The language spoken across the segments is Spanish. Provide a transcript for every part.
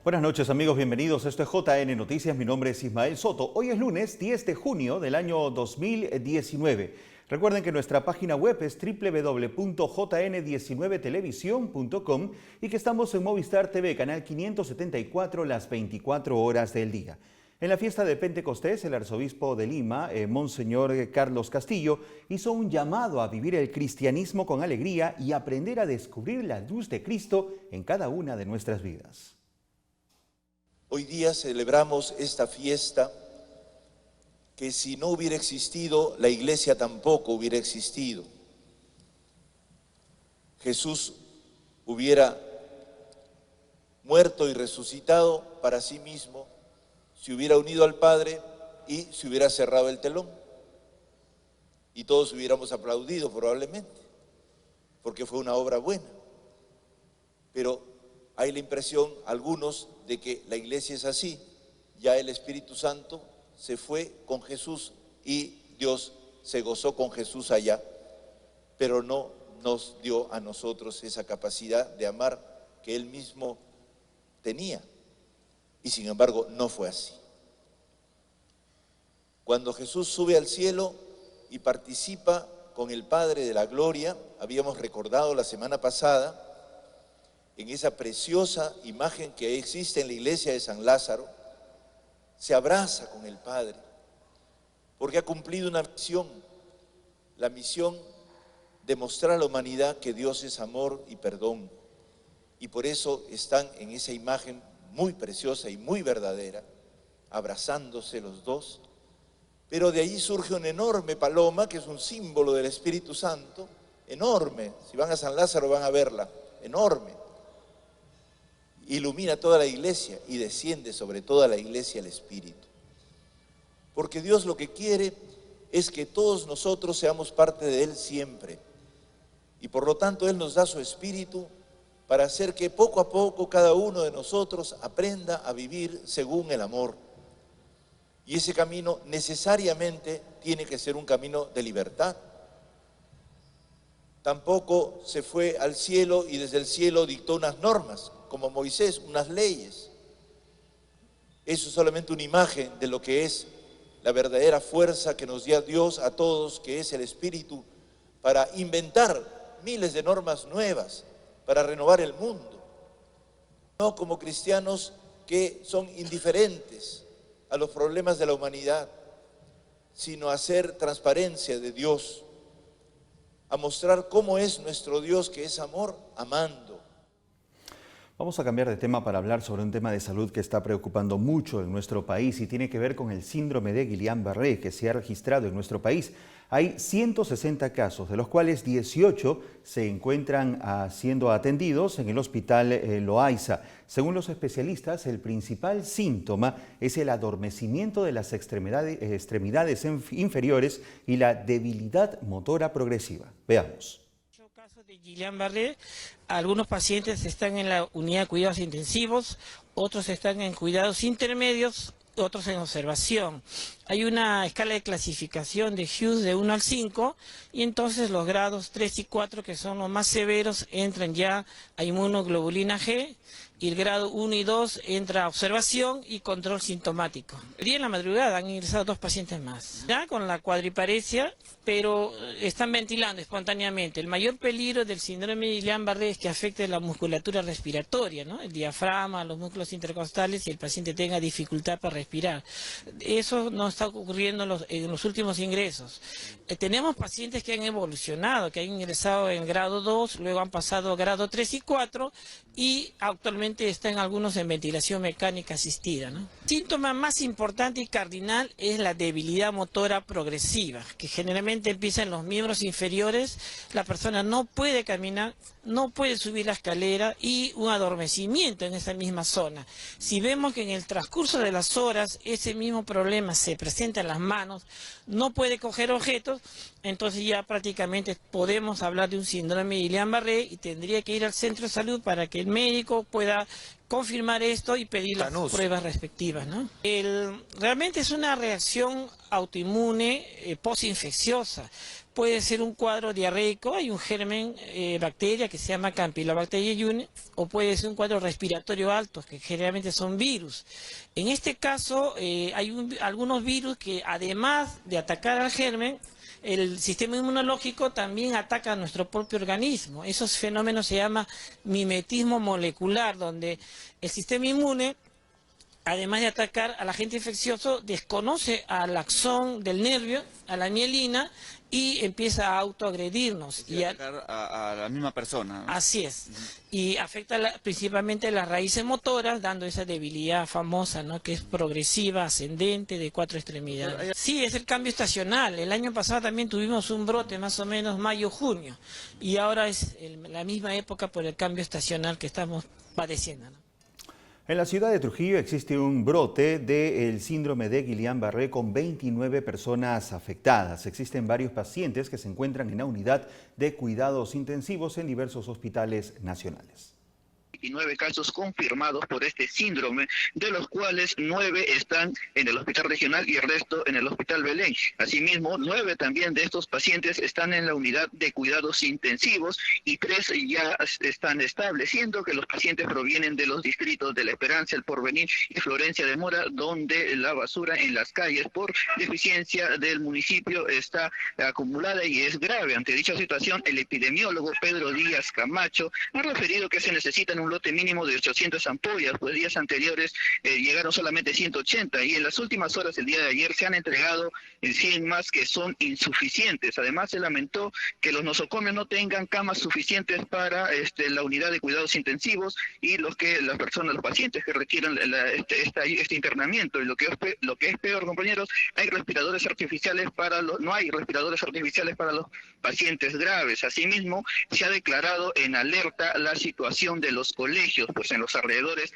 Buenas noches amigos, bienvenidos. Esto es JN Noticias, mi nombre es Ismael Soto. Hoy es lunes 10 de junio del año 2019. Recuerden que nuestra página web es www.jn19television.com y que estamos en Movistar TV, canal 574, las 24 horas del día. En la fiesta de Pentecostés, el arzobispo de Lima, Monseñor Carlos Castillo, hizo un llamado a vivir el cristianismo con alegría y aprender a descubrir la luz de Cristo en cada una de nuestras vidas. Hoy día celebramos esta fiesta que si no hubiera existido, la iglesia tampoco hubiera existido. Jesús hubiera muerto y resucitado para sí mismo, se hubiera unido al Padre y se hubiera cerrado el telón. Y todos hubiéramos aplaudido probablemente, porque fue una obra buena. Pero hay la impresión, algunos, de que la iglesia es así. Ya el Espíritu Santo se fue con Jesús y Dios se gozó con Jesús allá, pero no nos dio a nosotros esa capacidad de amar que Él mismo tenía. Y sin embargo no fue así. Cuando Jesús sube al cielo y participa con el Padre de la gloria, habíamos recordado la semana pasada, en esa preciosa imagen que existe en la iglesia de San Lázaro, se abraza con el Padre, porque ha cumplido una misión, la misión de mostrar a la humanidad que Dios es amor y perdón, y por eso están en esa imagen muy preciosa y muy verdadera, abrazándose los dos, pero de allí surge una enorme paloma, que es un símbolo del Espíritu Santo, enorme, si van a San Lázaro van a verla, enorme. Ilumina toda la iglesia y desciende sobre toda la iglesia el Espíritu. Porque Dios lo que quiere es que todos nosotros seamos parte de Él siempre. Y por lo tanto Él nos da su Espíritu para hacer que poco a poco cada uno de nosotros aprenda a vivir según el amor. Y ese camino necesariamente tiene que ser un camino de libertad. Tampoco se fue al cielo y desde el cielo dictó unas normas, como Moisés, unas leyes. Eso es solamente una imagen de lo que es la verdadera fuerza que nos dio Dios a todos, que es el Espíritu, para inventar miles de normas nuevas, para renovar el mundo. No como cristianos que son indiferentes a los problemas de la humanidad, sino a hacer transparencia de Dios, a mostrar cómo es nuestro Dios, que es amor, amando. Vamos a cambiar de tema para hablar sobre un tema de salud que está preocupando mucho en nuestro país y tiene que ver con el síndrome de Guillain-Barré que se ha registrado en nuestro país. Hay 160 casos, de los cuales 18 se encuentran siendo atendidos en el hospital Loaiza. Según los especialistas, el principal síntoma es el adormecimiento de las extremidades inferiores y la debilidad motora progresiva. Veamos. De Guillain-Barré, algunos pacientes están en la unidad de cuidados intensivos, otros están en cuidados intermedios, otros en observación. Hay una escala de clasificación de Hughes de 1 al 5 y entonces los grados 3 y 4, que son los más severos, entran ya a inmunoglobulina G, y el grado 1 y 2 entra a observación y control sintomático. El día en la madrugada han ingresado 2 pacientes más, ya con la cuadriparesia, pero están ventilando espontáneamente. El mayor peligro del síndrome de Guillain-Barré es que afecte la musculatura respiratoria, ¿no? El diafragma, los músculos intercostales, y el paciente tenga dificultad para respirar. Eso no está ocurriendo en los últimos ingresos. Tenemos pacientes que han evolucionado, que han ingresado en grado 2, luego han pasado a grado 3 y 4 y actualmente están algunos en ventilación mecánica asistida, ¿no? El síntoma más importante y cardinal es la debilidad motora progresiva, que generalmente empieza en los miembros inferiores. La persona no puede caminar, no puede subir la escalera y un adormecimiento en esa misma zona. Si vemos que en el transcurso de las horas ese mismo problema se presenta en las manos, no puede coger objetos, entonces ya prácticamente podemos hablar de un síndrome de Guillain-Barré y tendría que ir al centro de salud para que el médico pueda confirmar esto y pedir las pruebas respectivas, ¿no? Realmente es una reacción autoinmune postinfecciosa, puede ser un cuadro diarreico, hay un germen, bacteria que se llama Campylobacter jejuni, o puede ser un cuadro respiratorio alto, que generalmente son virus. En este caso, hay algunos virus que además de atacar al germen, el sistema inmunológico también ataca a nuestro propio organismo. Esos fenómenos se llama mimetismo molecular, donde el sistema inmune, además de atacar al agente infeccioso, desconoce al axón del nervio, a la mielina, y empieza a autoagredirnos. Y atacar a la misma persona, ¿no? Así es. Y afecta principalmente las raíces motoras, dando esa debilidad famosa, ¿no? Que es progresiva, ascendente, de 4 extremidades. Sí, es el cambio estacional. El año pasado también tuvimos un brote, más o menos mayo-junio. Y ahora es la misma época por el cambio estacional que estamos padeciendo, ¿no? En la ciudad de Trujillo existe un brote del síndrome de Guillain-Barré con 29 personas afectadas. Existen varios pacientes que se encuentran en la unidad de cuidados intensivos en diversos hospitales nacionales. 29 casos confirmados por este síndrome, de los cuales 9 están en el hospital regional y el resto en el hospital Belén. Asimismo, 9 también de estos pacientes están en la unidad de cuidados intensivos y 3 ya están estableciendo que los pacientes provienen de los distritos de La Esperanza, El Porvenir y Florencia de Mora, donde la basura en las calles por deficiencia del municipio está acumulada y es grave. Ante dicha situación, el epidemiólogo Pedro Díaz Camacho ha referido que se necesitan un lote mínimo de 800 ampollas, pues días anteriores llegaron solamente 180 y en las últimas horas del día de ayer se han entregado 100 más que son insuficientes. Además se lamentó que los nosocomios no tengan camas suficientes para la unidad de cuidados intensivos y los pacientes que requieren este internamiento. Y lo que es peor, compañeros, no hay respiradores artificiales para los pacientes graves. Asimismo, se ha declarado en alerta la situación de los colegios, pues en los alrededores.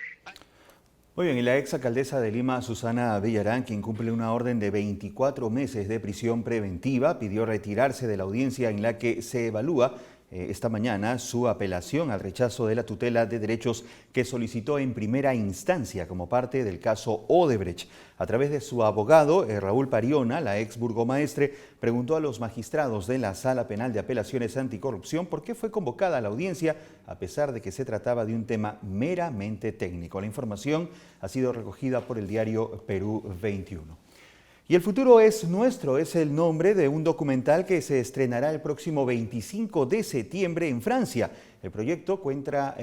Muy bien, y la ex alcaldesa de Lima, Susana Villarán, quien cumple una orden de 24 meses de prisión preventiva, pidió retirarse de la audiencia en la que se evalúa esta mañana su apelación al rechazo de la tutela de derechos que solicitó en primera instancia como parte del caso Odebrecht. A través de su abogado, Raúl Pariona, la ex burgomaestre, preguntó a los magistrados de la Sala Penal de Apelaciones Anticorrupción por qué fue convocada a la audiencia a pesar de que se trataba de un tema meramente técnico. La información ha sido recogida por el diario Perú 21. Y El futuro es nuestro es el nombre de un documental que se estrenará el próximo 25 de septiembre en Francia. El proyecto cuenta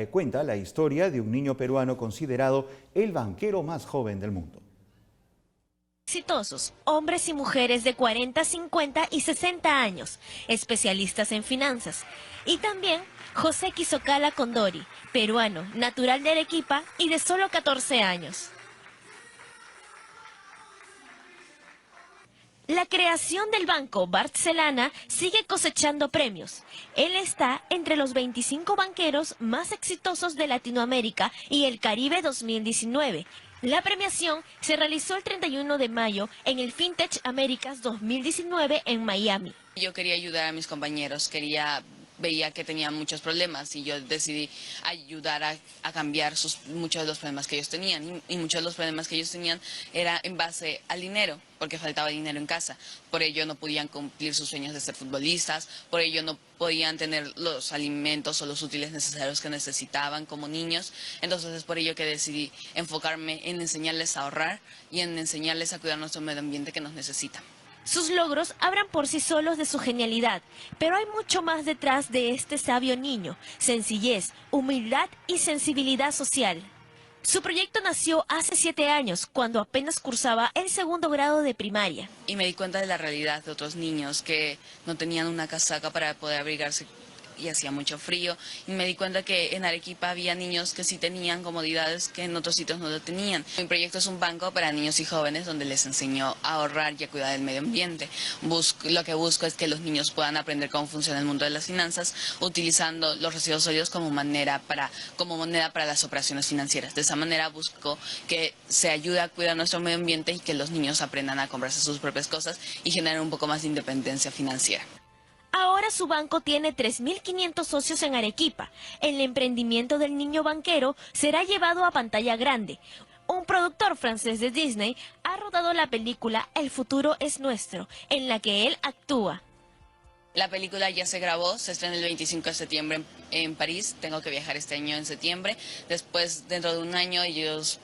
la historia de un niño peruano considerado el banquero más joven del mundo. Exitosos, hombres y mujeres de 40, 50 y 60 años, especialistas en finanzas. Y también José Quisocala Condori, peruano, natural de Arequipa y de solo 14 años. La creación del banco Barcelana sigue cosechando premios. Él está entre los 25 banqueros más exitosos de Latinoamérica y el Caribe 2019. La premiación se realizó el 31 de mayo en el FinTech Américas 2019 en Miami. Yo quería ayudar a mis compañeros, veía que tenían muchos problemas y yo decidí ayudar a cambiar muchos de los problemas que ellos tenían. Y muchos de los problemas que ellos tenían era en base al dinero, porque faltaba dinero en casa. Por ello no podían cumplir sus sueños de ser futbolistas, por ello no podían tener los alimentos o los útiles necesarios que necesitaban como niños. Entonces es por ello que decidí enfocarme en enseñarles a ahorrar y en enseñarles a cuidar nuestro medio ambiente que nos necesita. Sus logros hablan por sí solos de su genialidad, pero hay mucho más detrás de este sabio niño: sencillez, humildad y sensibilidad social. Su proyecto nació hace 7 años, cuando apenas cursaba el 2º grado de primaria. Y me di cuenta de la realidad de otros niños que no tenían una casaca para poder abrigarse y hacía mucho frío. Y me di cuenta que en Arequipa había niños que sí tenían comodidades que en otros sitios no lo tenían. Mi proyecto es un banco para niños y jóvenes donde les enseño a ahorrar y a cuidar del medio ambiente. Lo que busco es que los niños puedan aprender cómo funciona el mundo de las finanzas utilizando los residuos sólidos como moneda para las operaciones financieras. De esa manera busco que se ayude a cuidar nuestro medio ambiente y que los niños aprendan a comprarse sus propias cosas y generen un poco más de independencia financiera. Ahora su banco tiene 3.500 socios en Arequipa. El emprendimiento del niño banquero será llevado a pantalla grande. Un productor francés de Disney ha rodado la película El futuro es nuestro, en la que él actúa. La película ya se grabó, se estrena el 25 de septiembre en París. Tengo que viajar este año en septiembre. Después, dentro de un año, ellos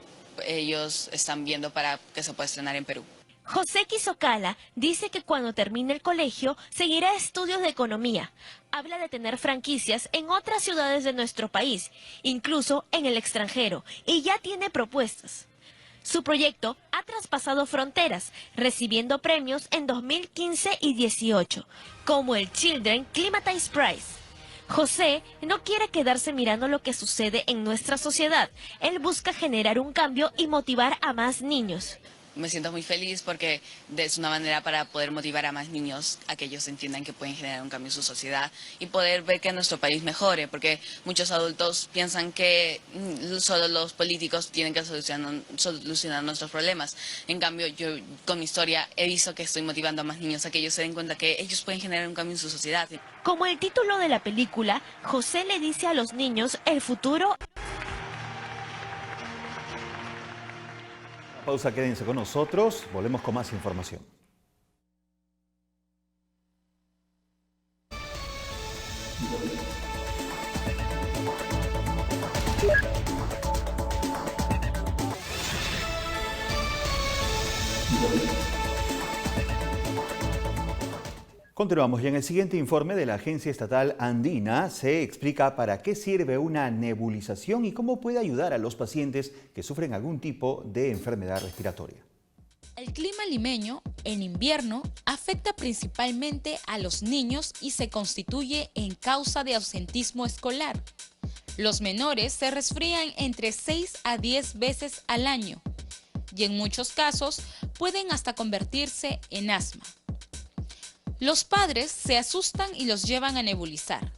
están viendo para que se pueda estrenar en Perú. José Quisocala dice que cuando termine el colegio seguirá estudios de economía. Habla de tener franquicias en otras ciudades de nuestro país, incluso en el extranjero, y ya tiene propuestas. Su proyecto ha traspasado fronteras, recibiendo premios en 2015 y 2018, como el Children Climatize Prize. José no quiere quedarse mirando lo que sucede en nuestra sociedad. Él busca generar un cambio y motivar a más niños. Me siento muy feliz porque es una manera para poder motivar a más niños a que ellos entiendan que pueden generar un cambio en su sociedad y poder ver que nuestro país mejore, porque muchos adultos piensan que solo los políticos tienen que solucionar nuestros problemas. En cambio, yo con mi historia he visto que estoy motivando a más niños a que ellos se den cuenta que ellos pueden generar un cambio en su sociedad. Como el título de la película, José le dice a los niños el futuro. Pausa, quédense con nosotros, volvemos con más información. Continuamos y en el siguiente informe de la Agencia Estatal Andina se explica para qué sirve una nebulización y cómo puede ayudar a los pacientes que sufren algún tipo de enfermedad respiratoria. El clima limeño, en invierno, afecta principalmente a los niños y se constituye en causa de ausentismo escolar. Los menores se resfrían entre 6 a 10 veces al año y en muchos casos pueden hasta convertirse en asma. Los padres se asustan y los llevan a nebulizar.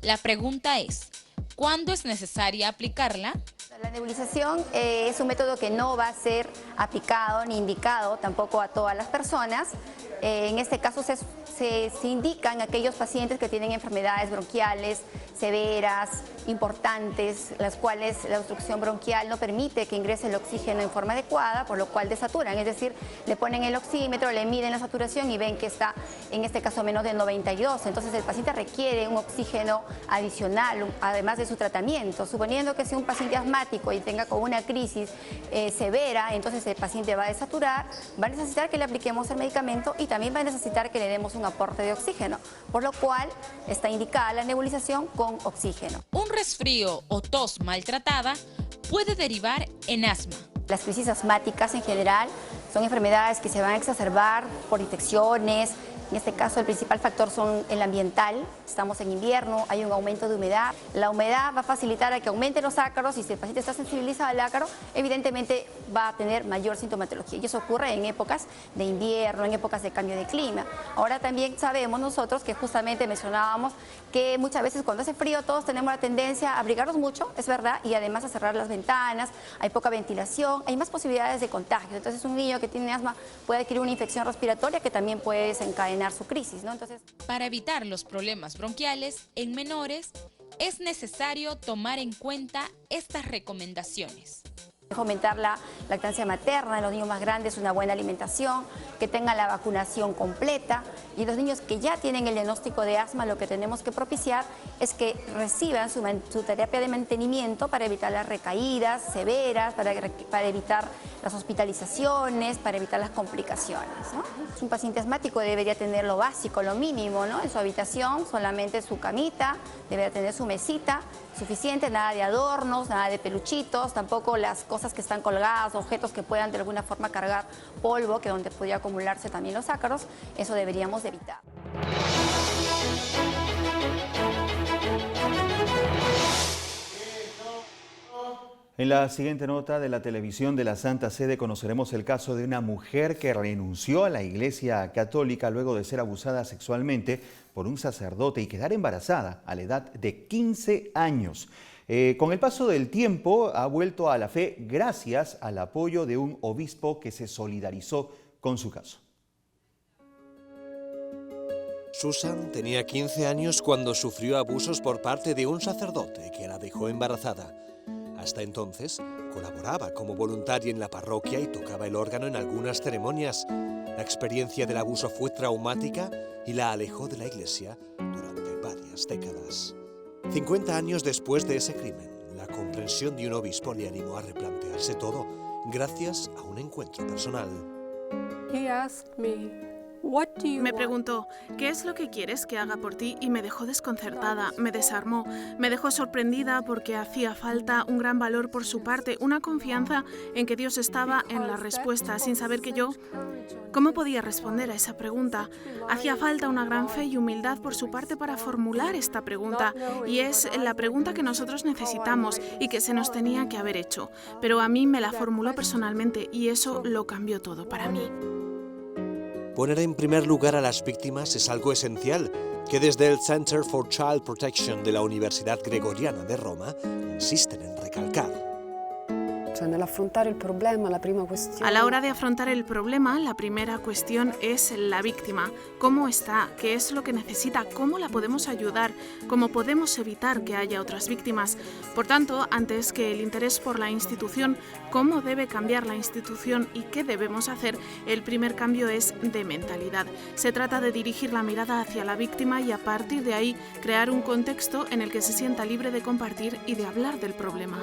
La pregunta es, ¿cuándo es necesaria aplicarla? La nebulización es un método que no va a ser aplicado ni indicado tampoco a todas las personas. En este caso se indican aquellos pacientes que tienen enfermedades bronquiales severas, importantes, las cuales la obstrucción bronquial no permite que ingrese el oxígeno en forma adecuada, por lo cual desaturan, es decir, le ponen el oxímetro, le miden la saturación y ven que está, en este caso, menos de 92. Entonces el paciente requiere un oxígeno adicional, además de su tratamiento. Suponiendo que sea un paciente asmático y tenga con una crisis severa, entonces el paciente va a desaturar, va a necesitar que le apliquemos el medicamento y también va a necesitar que le demos un aporte de oxígeno, por lo cual está indicada la nebulización con oxígeno. Un resfrío o tos maltratada puede derivar en asma. Las crisis asmáticas en general son enfermedades que se van a exacerbar por infecciones. En este caso el principal factor son el ambiental. Estamos en invierno, hay un aumento de humedad. La humedad va a facilitar a que aumenten los ácaros y si el paciente está sensibilizado al ácaro, evidentemente va a tener mayor sintomatología. Y eso ocurre en épocas de invierno, en épocas de cambio de clima. Ahora también sabemos nosotros que justamente mencionábamos que muchas veces cuando hace frío todos tenemos la tendencia a abrigarnos mucho, es verdad, y además a cerrar las ventanas, hay poca ventilación, hay más posibilidades de contagio. Entonces un niño que tiene asma puede adquirir una infección respiratoria que también puede desencadenar su crisis, ¿no? Entonces, para evitar los problemas bronquiales en menores, es necesario tomar en cuenta estas recomendaciones. Fomentar la lactancia materna en los niños más grandes, una buena alimentación, que tengan la vacunación completa y los niños que ya tienen el diagnóstico de asma lo que tenemos que propiciar es que reciban su terapia de mantenimiento para evitar las recaídas severas, para evitar las hospitalizaciones, para evitar las complicaciones, ¿no? Un paciente asmático debería tener lo básico, lo mínimo, ¿no? En su habitación solamente su camita, debería tener su mesita suficiente, nada de adornos, nada de peluchitos, tampoco las cosas que están colgadas, objetos que puedan de alguna forma cargar polvo, que donde podría acumularse también los ácaros, eso deberíamos de evitar. En la siguiente nota de la televisión de la Santa Sede conoceremos el caso de una mujer que renunció a la Iglesia Católica luego de ser abusada sexualmente por un sacerdote y quedar embarazada a la edad de 15 años. Con el paso del tiempo ha vuelto a la fe gracias al apoyo de un obispo que se solidarizó con su caso. Susan tenía 15 años cuando sufrió abusos por parte de un sacerdote que la dejó embarazada. Hasta entonces, colaboraba como voluntaria en la parroquia y tocaba el órgano en algunas ceremonias. La experiencia del abuso fue traumática y la alejó de la Iglesia durante varias décadas. 50 años después de ese crimen, la comprensión de un obispo le animó a replantearse todo gracias a un encuentro personal. Me preguntó, ¿qué es lo que quieres que haga por ti? Y me dejó desconcertada, me desarmó, me dejó sorprendida porque hacía falta un gran valor por su parte, una confianza en que Dios estaba en la respuesta, sin saber que yo... ¿Cómo podía responder a esa pregunta? Hacía falta una gran fe y humildad por su parte para formular esta pregunta, y es la pregunta que nosotros necesitamos y que se nos tenía que haber hecho. Pero a mí me la formuló personalmente y eso lo cambió todo para mí. Poner en primer lugar a las víctimas es algo esencial, que desde el Center for Child Protection de la Universidad Gregoriana de Roma insisten en recalcar. A la hora de afrontar el problema, la primera cuestión es la víctima. ¿Cómo está? ¿Qué es lo que necesita? ¿Cómo la podemos ayudar? ¿Cómo podemos evitar que haya otras víctimas? Por tanto, antes que el interés por la institución, ¿cómo debe cambiar la institución y qué debemos hacer? El primer cambio es de mentalidad. Se trata de dirigir la mirada hacia la víctima y a partir de ahí crear un contexto en el que se sienta libre de compartir y de hablar del problema.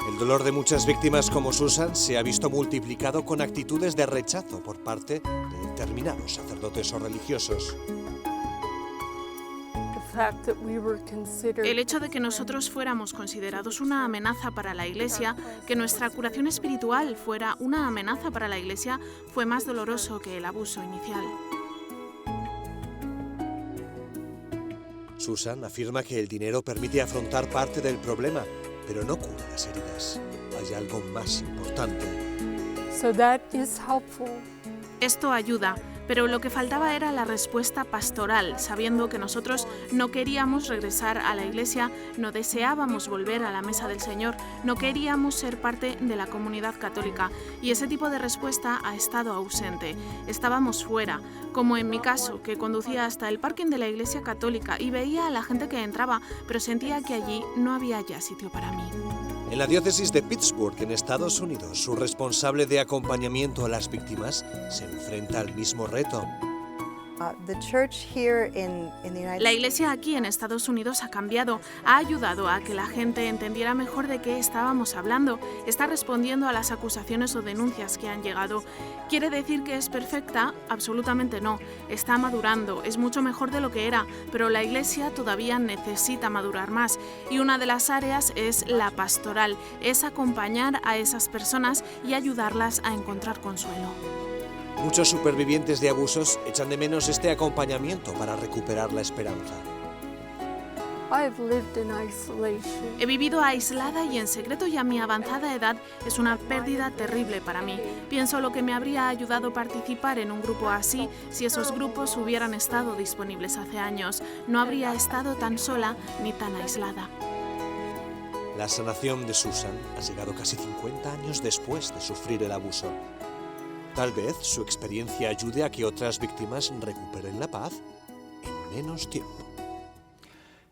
El dolor de muchas víctimas como Susan se ha visto multiplicado con actitudes de rechazo por parte de determinados sacerdotes o religiosos. El hecho de que nosotros fuéramos considerados una amenaza para la Iglesia, que nuestra curación espiritual fuera una amenaza para la Iglesia, fue más doloroso que el abuso inicial. Susan afirma que el dinero permite afrontar parte del problema, pero no cura las heridas. Hay algo más importante. Esto ayuda, pero lo que faltaba era la respuesta pastoral, sabiendo que nosotros no queríamos regresar a la Iglesia, no deseábamos volver a la mesa del Señor, no queríamos ser parte de la comunidad católica, y ese tipo de respuesta ha estado ausente. Estábamos fuera, como en mi caso, que conducía hasta el parking de la Iglesia Católica y veía a la gente que entraba, pero sentía que allí no había ya sitio para mí. En la diócesis de Pittsburgh, en Estados Unidos, su responsable de acompañamiento a las víctimas se enfrenta al mismo reto. La Iglesia aquí en Estados Unidos ha cambiado, ha ayudado a que la gente entendiera mejor de qué estábamos hablando, está respondiendo a las acusaciones o denuncias que han llegado. ¿Quiere decir que es perfecta? Absolutamente no. Está madurando, es mucho mejor de lo que era, pero la Iglesia todavía necesita madurar más. Y una de las áreas es la pastoral, es acompañar a esas personas y ayudarlas a encontrar consuelo. Muchos supervivientes de abusos echan de menos este acompañamiento para recuperar la esperanza. He vivido aislada y en secreto, y a mi avanzada edad es una pérdida terrible para mí. Pienso lo que me habría ayudado participar en un grupo así si esos grupos hubieran estado disponibles hace años. No habría estado tan sola ni tan aislada. La sanación de Susan ha llegado casi 50 años después de sufrir el abuso. Tal vez su experiencia ayude a que otras víctimas recuperen la paz en menos tiempo.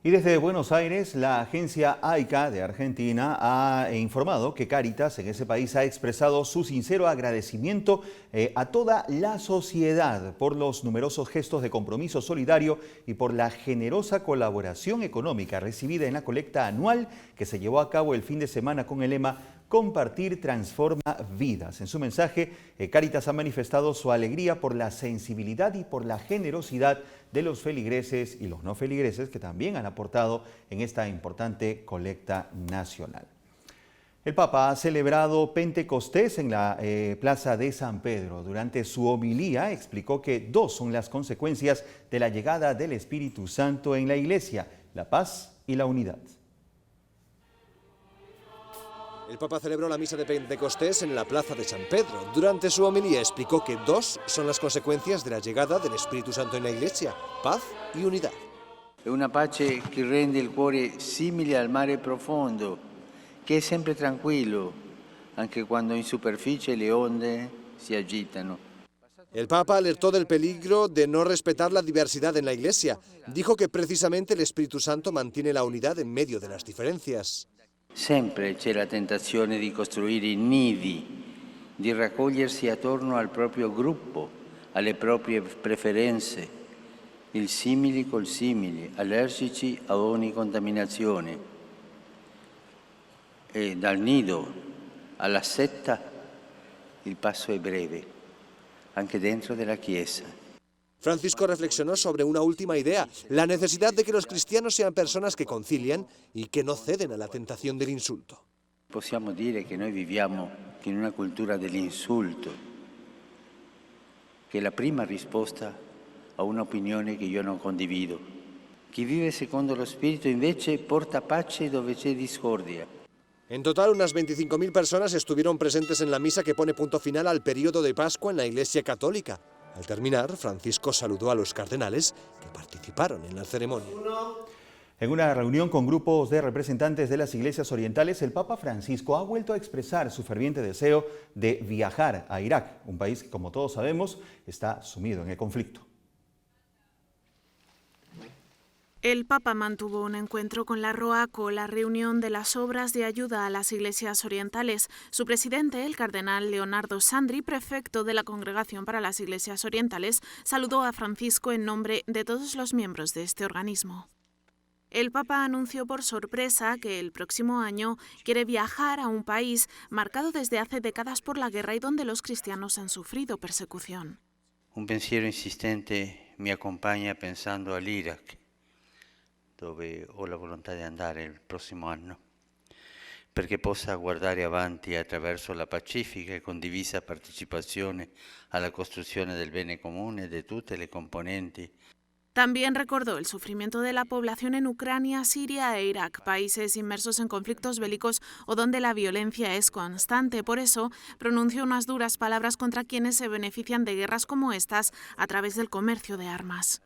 Y desde Buenos Aires, la agencia AICA de Argentina ha informado que Cáritas en ese país ha expresado su sincero agradecimiento a toda la sociedad por los numerosos gestos de compromiso solidario y por la generosa colaboración económica recibida en la colecta anual que se llevó a cabo el fin de semana con el lema Compartir transforma vidas. En su mensaje, Cáritas ha manifestado su alegría por la sensibilidad y por la generosidad de los feligreses y los no feligreses que también han aportado en esta importante colecta nacional. El Papa ha celebrado Pentecostés en la Plaza de San Pedro. Durante su homilía explicó que dos son las consecuencias de la llegada del Espíritu Santo en la Iglesia: la paz y la unidad. El Papa celebró la misa de Pentecostés en la Plaza de San Pedro. Durante su homilía explicó que dos son las consecuencias de la llegada del Espíritu Santo en la Iglesia: paz y unidad. È una pace che rende il cuore simile al mare profondo, che è sempre tranquillo, anche quando in superficie le onde si agitano. El Papa alertó del peligro de no respetar la diversidad en la Iglesia. Dijo que precisamente el Espíritu Santo mantiene la unidad en medio de las diferencias. Sempre c'è la tentazione di costruire nidi, di raccogliersi attorno al proprio gruppo, alle proprie preferenze, il simili col simili, allergici a ogni contaminazione. E dal nido alla setta il passo è breve, anche dentro de la Chiesa. Francisco reflexionó sobre una última idea, la necesidad de que los cristianos sean personas que concilian y que no ceden a la tentación del insulto. Possiamo dire che noi viviamo in una cultura dell'insulto, che è la prima risposta a un'opinione che io non condivido. Chi vive secondo lo Spirito invece porta pace dove c'è discordia. En total, unas 25.000 personas estuvieron presentes en la misa que pone punto final al periodo de Pascua en la Iglesia Católica. Al terminar, Francisco saludó a los cardenales que participaron en la ceremonia. En una reunión con grupos de representantes de las iglesias orientales, el Papa Francisco ha vuelto a expresar su ferviente deseo de viajar a Irak, un país que, como todos sabemos, está sumido en el conflicto. El Papa mantuvo un encuentro con la ROACO, la reunión de las obras de ayuda a las iglesias orientales. Su presidente, el cardenal Leonardo Sandri, prefecto de la Congregación para las Iglesias Orientales, saludó a Francisco en nombre de todos los miembros de este organismo. El Papa anunció por sorpresa que el próximo año quiere viajar a un país marcado desde hace décadas por la guerra y donde los cristianos han sufrido persecución. Un pensiero insistente mi accompagna pensando all'Iraq, dove ho la volontà di andare il prossimo anno, perché possa guardare avanti attraverso la pacifica e condivisa partecipazione alla costruzione del bene comune di tutte le componenti. También recordó el sufrimiento de la población en Ucrania, Siria e Irak, países inmersos en conflictos bélicos o donde la violencia es constante. Por eso, pronunció unas duras palabras contra quienes se benefician de guerras como estas a través del comercio de armas.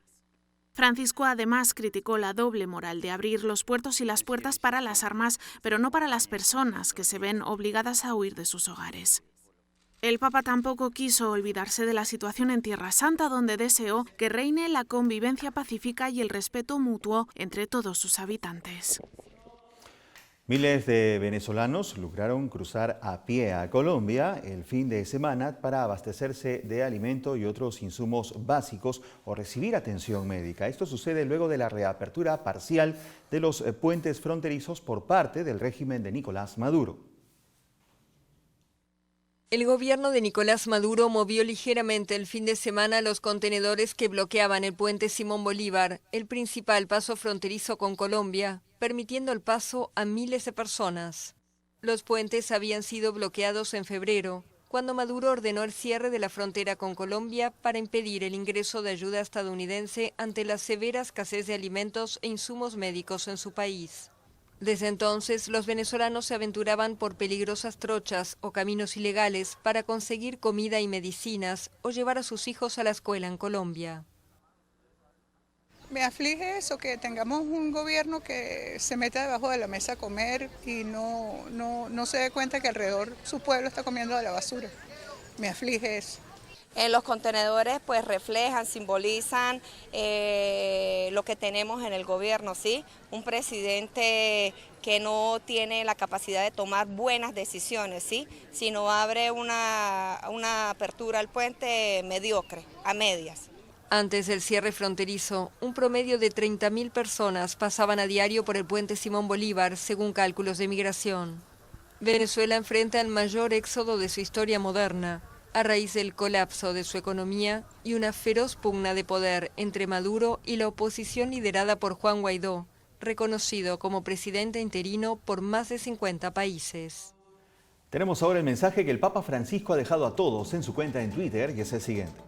Francisco además criticó la doble moral de abrir los puertos y las puertas para las armas, pero no para las personas que se ven obligadas a huir de sus hogares. El Papa tampoco quiso olvidarse de la situación en Tierra Santa, donde deseó que reine la convivencia pacífica y el respeto mutuo entre todos sus habitantes. Miles de venezolanos lograron cruzar a pie a Colombia el fin de semana para abastecerse de alimento y otros insumos básicos o recibir atención médica. Esto sucede luego de la reapertura parcial de los puentes fronterizos por parte del régimen de Nicolás Maduro. El gobierno de Nicolás Maduro movió ligeramente el fin de semana los contenedores que bloqueaban el puente Simón Bolívar, el principal paso fronterizo con Colombia, permitiendo el paso a miles de personas. Los puentes habían sido bloqueados en febrero, cuando Maduro ordenó el cierre de la frontera con Colombia para impedir el ingreso de ayuda estadounidense ante la severa escasez de alimentos e insumos médicos en su país. Desde entonces, los venezolanos se aventuraban por peligrosas trochas o caminos ilegales para conseguir comida y medicinas o llevar a sus hijos a la escuela en Colombia. Me aflige eso, que tengamos un gobierno que se meta debajo de la mesa a comer y no se dé cuenta que alrededor su pueblo está comiendo de la basura. Me aflige eso. Los contenedores pues reflejan, simbolizan lo que tenemos en el gobierno, ¿sí? Un presidente que no tiene la capacidad de tomar buenas decisiones, ¿sí? Sino abre una apertura al puente mediocre, a medias. Antes del cierre fronterizo, un promedio de 30.000 personas pasaban a diario por el puente Simón Bolívar, según cálculos de migración. Venezuela enfrenta el mayor éxodo de su historia moderna, a raíz del colapso de su economía y una feroz pugna de poder entre Maduro y la oposición liderada por Juan Guaidó, reconocido como presidente interino por más de 50 países. Tenemos ahora el mensaje que el Papa Francisco ha dejado a todos en su cuenta en Twitter, que es el siguiente.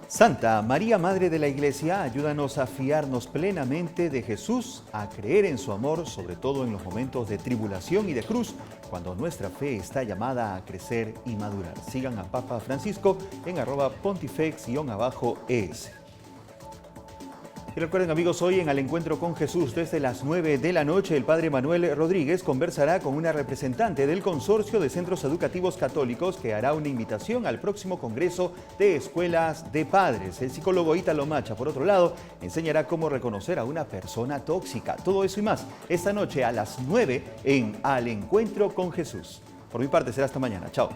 Santa María, Madre de la Iglesia, ayúdanos a fiarnos plenamente de Jesús, a creer en su amor, sobre todo en los momentos de tribulación y de cruz, cuando nuestra fe está llamada a crecer y madurar. Sigan a Papa Francisco en _pontifex_es. Y recuerden, amigos, hoy en Al Encuentro con Jesús, desde las 9 de la noche, el padre Manuel Rodríguez conversará con una representante del Consorcio de Centros Educativos Católicos que hará una invitación al próximo Congreso de Escuelas de Padres. El psicólogo Ítalo Macha, por otro lado, enseñará cómo reconocer a una persona tóxica. Todo eso y más esta noche a las 9 en Al Encuentro con Jesús. Por mi parte será hasta mañana. Chao.